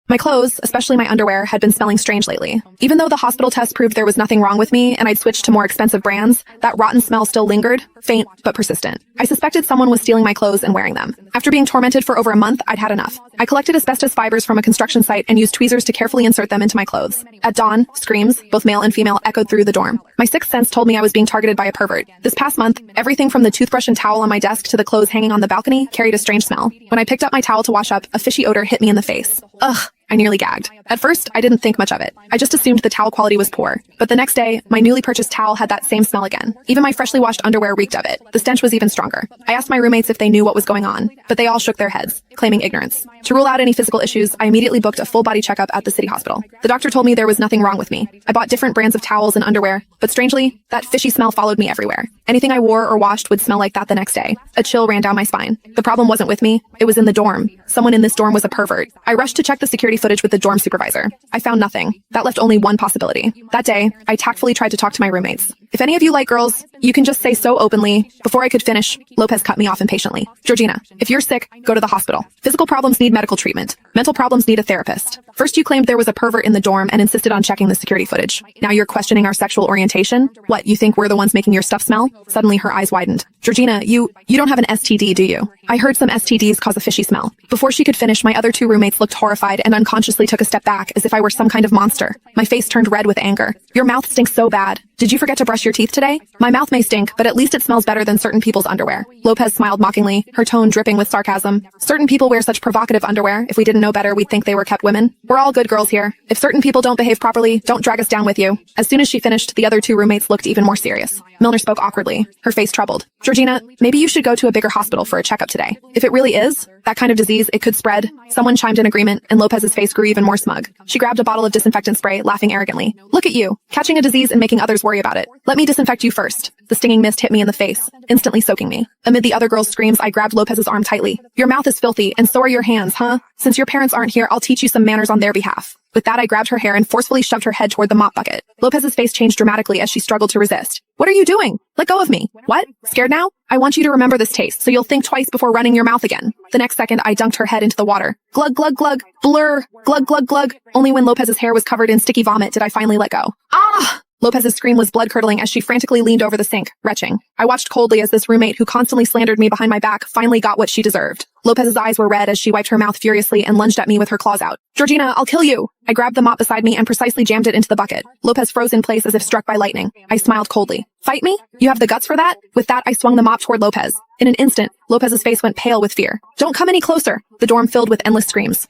My clothes, especially my underwear, had been smelling strange lately. Even though the hospital test proved there was nothing wrong with me and I'd switched to more expensive brands, that rotten smell still lingered, faint but persistent. I suspected someone was stealing my clothes and wearing them. After being tormented for over a month, I'd had enough. I collected asbestos fibers from a construction site and used tweezers to carefully insert them into my clothes. At dawn, screams, both male and female, echoed through the dorm. My sixth sense told me I was being targeted by a pervert. This past month, everything from the toothbrush and towel on my desk to the clothes hanging on the balcony carried a strange smell. When I picked up my towel to wash up, a fishy odor hit me in the face. Ugh. I nearly gagged. At first, I didn't think much of it. I just assumed the towel quality was poor. But the next day, my newly purchased towel had that same smell again. Even my freshly washed underwear reeked of it. The stench was even stronger. I asked my roommates if they knew what was going on, but they all shook their heads, claiming ignorance. To rule out any physical issues, I immediately booked a full-body checkup at the city hospital. The doctor told me there was nothing wrong with me. I bought different brands of towels and underwear, but strangely, that fishy smell followed me everywhere. Anything I wore or washed would smell like that the next day. A chill ran down my spine. The problem wasn't with me. It was in the dorm. Someone in this dorm was a pervert. I rushed to check the security footage with the dorm supervisor. I found nothing. That left only one possibility. That day, I tactfully tried to talk to my roommates. If any of you like girls, you can just say so openly. Before I could finish, Lopez cut me off impatiently. Georgina, if you're sick, go to the hospital. Physical problems need medical treatment. Mental problems need a therapist. First, you claimed there was a pervert in the dorm and insisted on checking the security footage. Now you're questioning our sexual orientation? What, you think we're the ones making your stuff smell? Suddenly her eyes widened. Georgina, you don't have an STD, do you? I heard some STDs cause a fishy smell. Before she could finish, my other two roommates looked horrified and unconsciously took a step back as if I were some kind of monster. My face turned red with anger. Your mouth stinks so bad. Did you forget to brush your teeth today? My mouth may stink, but at least it smells better than certain people's underwear. Lopez smiled mockingly, her tone dripping with sarcasm. Certain people wear such provocative underwear. If we didn't know better, we'd think they were kept women. We're all good girls here. If certain people don't behave properly, don't drag us down with you. As soon as she finished, the other two roommates looked even more serious. Milner spoke awkwardly, her face troubled. Georgina, maybe you should go to a bigger hospital for a checkup today. If it really is that kind of disease, it could spread. Someone chimed in agreement, and Lopez's face grew even more smug. She grabbed a bottle of disinfectant spray, laughing arrogantly. Look at you, catching a disease and making others worry about it. Let me disinfect you first. The stinging mist hit me in the face, instantly soaking me. Amid the other girls' screams, I grabbed Lopez's arm tightly. Your mouth is filthy, and so are your hands, huh? Since your parents aren't here, I'll teach you some manners on their behalf. With that, I grabbed her hair and forcefully shoved her head toward the mop bucket. Lopez's face changed dramatically as she struggled to resist. What are you doing? Let go of me. What? Scared now? I want you to remember this taste, so you'll think twice before running your mouth again. The next second, I dunked her head into the water. Glug, glug, glug. Blur. Glug, glug, glug. Only when Lopez's hair was covered in sticky vomit did I finally let go. Ah! Lopez's scream was blood-curdling as she frantically leaned over the sink, retching. I watched coldly as this roommate who constantly slandered me behind my back finally got what she deserved. Lopez's eyes were red as she wiped her mouth furiously and lunged at me with her claws out. Georgina, I'll kill you! I grabbed the mop beside me and precisely jammed it into the bucket. Lopez froze in place as if struck by lightning. I smiled coldly. Fight me? You have the guts for that? With that, I swung the mop toward Lopez. In an instant, Lopez's face went pale with fear. Don't come any closer! The dorm filled with endless screams.